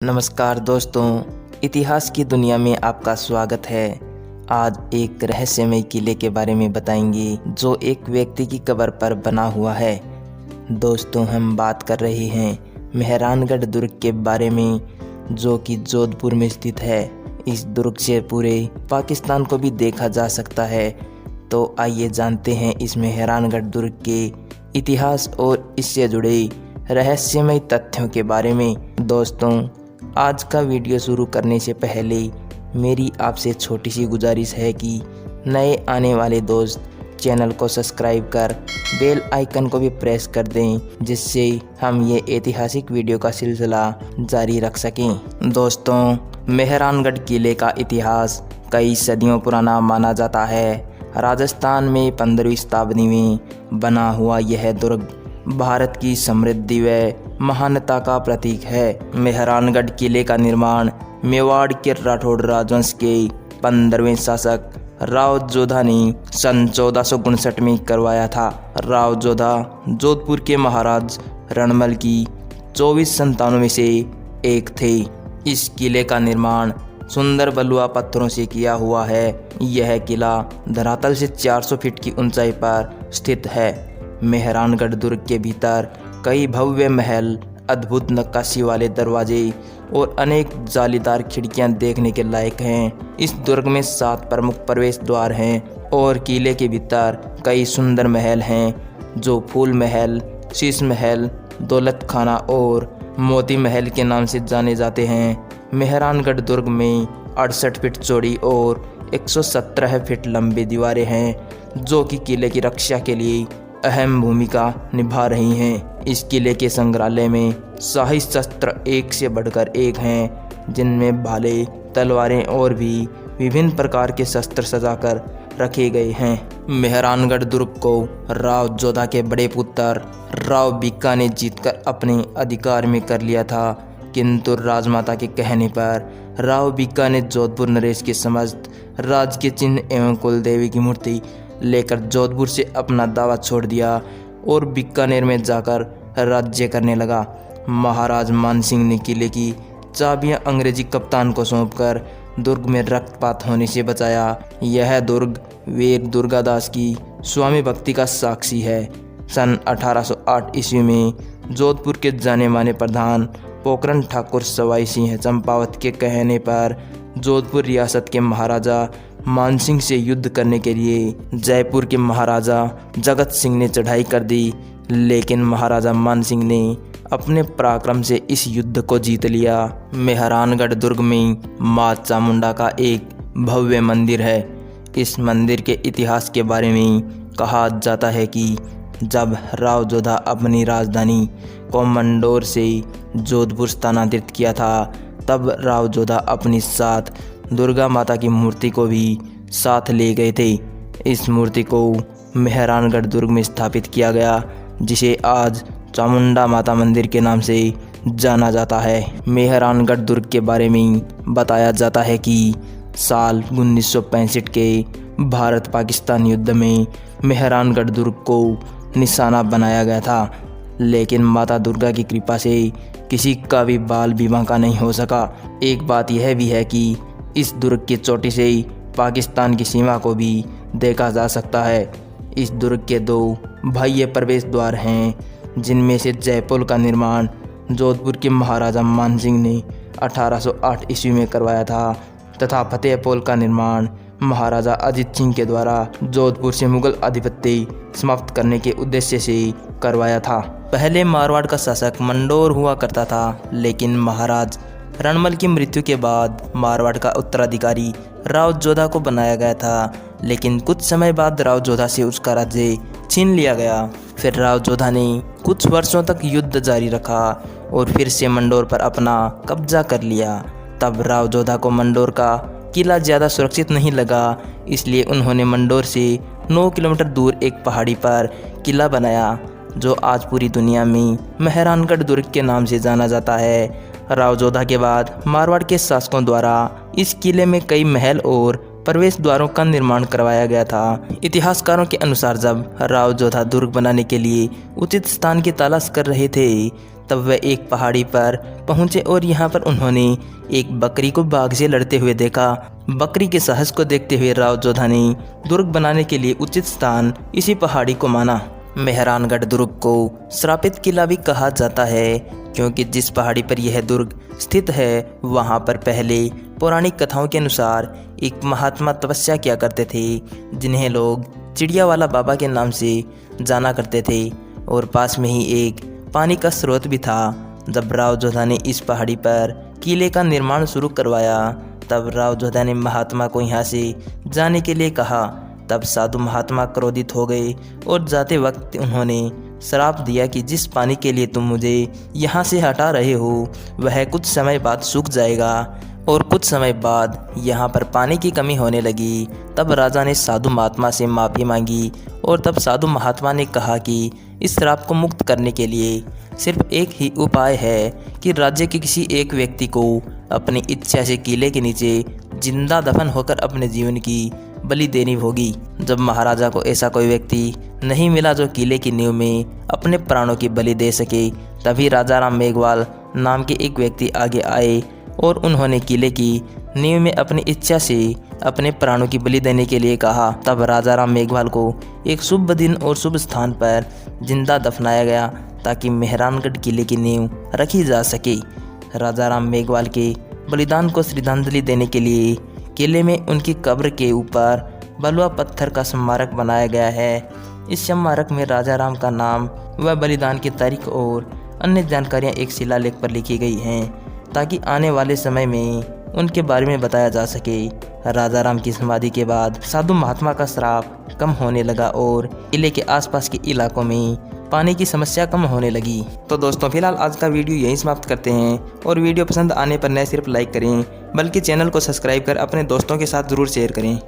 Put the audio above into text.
नमस्कार दोस्तों, इतिहास की दुनिया में आपका स्वागत है। आज एक रहस्यमय किले के बारे में बताएंगे जो एक व्यक्ति की कब्र पर बना हुआ है। दोस्तों, हम बात कर रहे हैं मेहरानगढ़ दुर्ग के बारे में, जो कि जोधपुर में स्थित है। इस दुर्ग से पूरे पाकिस्तान को भी देखा जा सकता है। तो आइए जानते हैं इस मेहरानगढ़ दुर्ग के इतिहास और इससे जुड़े रहस्यमय तथ्यों के बारे में। दोस्तों, आज का वीडियो शुरू करने से पहले मेरी आपसे छोटी सी गुजारिश है कि नए आने वाले दोस्त चैनल को सब्सक्राइब कर बेल आइकन को भी प्रेस कर दें, जिससे हम ये ऐतिहासिक वीडियो का सिलसिला जारी रख सकें। दोस्तों, मेहरानगढ़ किले का इतिहास कई सदियों पुराना माना जाता है। राजस्थान में 15वीं शताब्दी में बना हुआ यह दुर्ग भारत की समृद्धि व महानता का प्रतीक है। मेहरानगढ़ किले का निर्माण मेवाड़ के राठौड़ राजवंश के 15वें शासक राव जोधा ने सन 1459 में करवाया था। राव जोधा जोधपुर के महाराज रणमल की 24 संतानों में से एक थे। इस किले का निर्माण सुंदर बलुआ पत्थरों से किया हुआ है। यह किला धरातल से 400 फीट की ऊंचाई पर स्थित है। मेहरानगढ़ दुर्ग के भीतर कई भव्य महल, अद्भुत नक्काशी वाले दरवाजे और अनेक जालीदार खिड़कियां देखने के लायक हैं। इस दुर्ग में 7 प्रमुख प्रवेश द्वार हैं और किले के भीतर कई सुंदर महल हैं, जो फूल महल, शीश महल, दौलत खाना और मोती महल के नाम से जाने जाते हैं। मेहरानगढ़ दुर्ग में 68 फीट चौड़ी और 117 फीट लंबी दीवारें हैं, जो कि किले की रक्षा के लिए अहम भूमिका निभा रही हैं। इस किले के संग्रहालय में शाही शस्त्र एक से बढ़कर एक हैं, जिनमें भाले, तलवारें और भी विभिन्न प्रकार के शस्त्र सजाकर रखे गए हैं। मेहरानगढ़ दुर्ग को राव जोधा के बड़े पुत्र राव बीका ने जीतकर अपने अधिकार में कर लिया था, किंतु राजमाता के कहने पर राव बीका ने जोधपुर नरेश के समस्त राज के चिन्ह एवं कुलदेवी की मूर्ति लेकर जोधपुर से अपना दावा छोड़ दिया और बीकानेर में जाकर राज्य करने लगा। महाराज मानसिंह ने किले की चाबियां अंग्रेजी कप्तान को सौंपकर दुर्ग में रक्तपात होने से बचाया। यह दुर्ग वीर दुर्गादास की स्वामी भक्ति का साक्षी है। सन 1808 ईस्वी में जोधपुर के जाने माने प्रधान पोखरण ठाकुर सवाई सिंह चंपावत के कहने पर जोधपुर रियासत के महाराजा मानसिंह से युद्ध करने के लिए जयपुर के महाराजा जगत सिंह ने चढ़ाई कर दी, लेकिन महाराजा मानसिंह ने अपने पराक्रम से इस युद्ध को जीत लिया। मेहरानगढ़ दुर्ग में मां चामुंडा का एक भव्य मंदिर है। इस मंदिर के इतिहास के बारे में कहा जाता है कि जब राव जोधा अपनी राजधानी को मंडोर से जोधपुर स्थानांतरित किया था, तब राव जोधा अपनी साथ दुर्गा माता की मूर्ति को भी साथ ले गए थे। इस मूर्ति को मेहरानगढ़ दुर्ग में स्थापित किया गया, जिसे आज चामुंडा माता मंदिर के नाम से जाना जाता है। मेहरानगढ़ दुर्ग के बारे में बताया जाता है कि साल 1965 के भारत पाकिस्तान युद्ध में मेहरानगढ़ दुर्ग को निशाना बनाया गया था, लेकिन माता दुर्गा की कृपा से किसी का भी बाल विवाह का नहीं हो सका। एक बात यह भी है कि इस दुर्ग की चोटी से पाकिस्तान की सीमा को भी देखा जा सकता है। इस दुर्ग के 2 बाह्य प्रवेश द्वार हैं, जिनमें से जयपुर का निर्माण जोधपुर के महाराजा मानसिंह ने 1808 ईस्वी में करवाया था तथा फतेहपुर का निर्माण महाराजा अजीत सिंह के द्वारा जोधपुर से मुगल आधिपत्य समाप्त करने के उद्देश्य से करवाया था। पहले मारवाड़ का शासक मंडोर हुआ करता था, लेकिन महाराज रणमल की मृत्यु के बाद मारवाड़ का उत्तराधिकारी राव जोधा को बनाया गया था, लेकिन कुछ समय बाद राव जोधा से उसका राज्य छीन लिया गया। फिर राव जोधा ने कुछ वर्षों तक युद्ध जारी रखा और फिर से मंडोर पर अपना कब्जा कर लिया। तब राव जोधा को मंडोर का किला ज़्यादा सुरक्षित नहीं लगा, इसलिए उन्होंने मंडोर से 9 किलोमीटर दूर एक पहाड़ी पर किला बनाया, जो आज पूरी दुनिया में मेहरानगढ़ दुर्ग के नाम से जाना जाता है। राव जोधा के बाद मारवाड़ के शासकों द्वारा इस किले में कई महल और प्रवेश द्वारों का निर्माण करवाया गया था। इतिहासकारों के अनुसार जब राव जोधा दुर्ग बनाने के लिए उचित स्थान की तलाश कर रहे थे, तब वह एक पहाड़ी पर पहुंचे और यहाँ पर उन्होंने एक बकरी को बाघ से लड़ते हुए देखा। बकरी के साहस को देखते हुए राव जोधा ने दुर्ग बनाने के लिए उचित स्थान इसी पहाड़ी को माना। मेहरानगढ़ दुर्ग को श्रापित किला भी कहा जाता है, क्योंकि जिस पहाड़ी पर यह दुर्ग स्थित है वहाँ पर पहले पौराणिक कथाओं के अनुसार एक महात्मा तपस्या किया करते थे, जिन्हें लोग चिड़ियावाला बाबा के नाम से जाना करते थे, और पास में ही एक पानी का स्रोत भी था। जब राव जोधा ने इस पहाड़ी पर किले का निर्माण शुरू करवाया, तब राव जोधा ने महात्मा को यहाँ से जाने के लिए कहा। तब साधु महात्मा क्रोधित हो गए और जाते वक्त उन्होंने श्राप दिया कि जिस पानी के लिए तुम मुझे यहाँ से हटा रहे हो वह कुछ समय बाद सूख जाएगा। और कुछ समय बाद यहाँ पर पानी की कमी होने लगी। तब राजा ने साधु महात्मा से माफ़ी मांगी, और तब साधु महात्मा ने कहा कि इस श्राप को मुक्त करने के लिए सिर्फ एक ही उपाय है कि राज्य के किसी एक व्यक्ति को अपनी इच्छा से किले के नीचे जिंदा दफन होकर अपने जीवन की बलि देनी होगी। जब महाराजा को ऐसा कोई व्यक्ति नहीं मिला जो किले की नींव में अपने प्राणों की बलि दे सके, तभी राजा राम मेघवाल नाम के एक व्यक्ति आगे आए और उन्होंने किले की नींव में अपनी इच्छा से अपने प्राणों की बलि देने के लिए कहा। तब राजा राम मेघवाल को एक शुभ दिन और शुभ स्थान पर जिंदा दफनाया गया, ताकि मेहरानगढ़ किले की नींव रखी जा सके। राजा राम मेघवाल के बलिदान को श्रद्धांजलि देने के लिए किले में उनकी कब्र के ऊपर बलुआ पत्थर का स्मारक बनाया गया है। इस स्मारक में राजा राम का नाम व बलिदान की तारीख और अन्य जानकारियां एक शिलालेख पर लिखी गई हैं, ताकि आने वाले समय में उनके बारे में बताया जा सके। राजा राम की समाधि के बाद साधु महात्मा का श्राप कम होने लगा और किले के आसपास के इलाकों में पानी की समस्या कम होने लगी। तो दोस्तों, फिलहाल आज का वीडियो यहीं समाप्त करते हैं, और वीडियो पसंद आने पर न सिर्फ लाइक करें बल्कि चैनल को सब्सक्राइब कर अपने दोस्तों के साथ ज़रूर शेयर करें।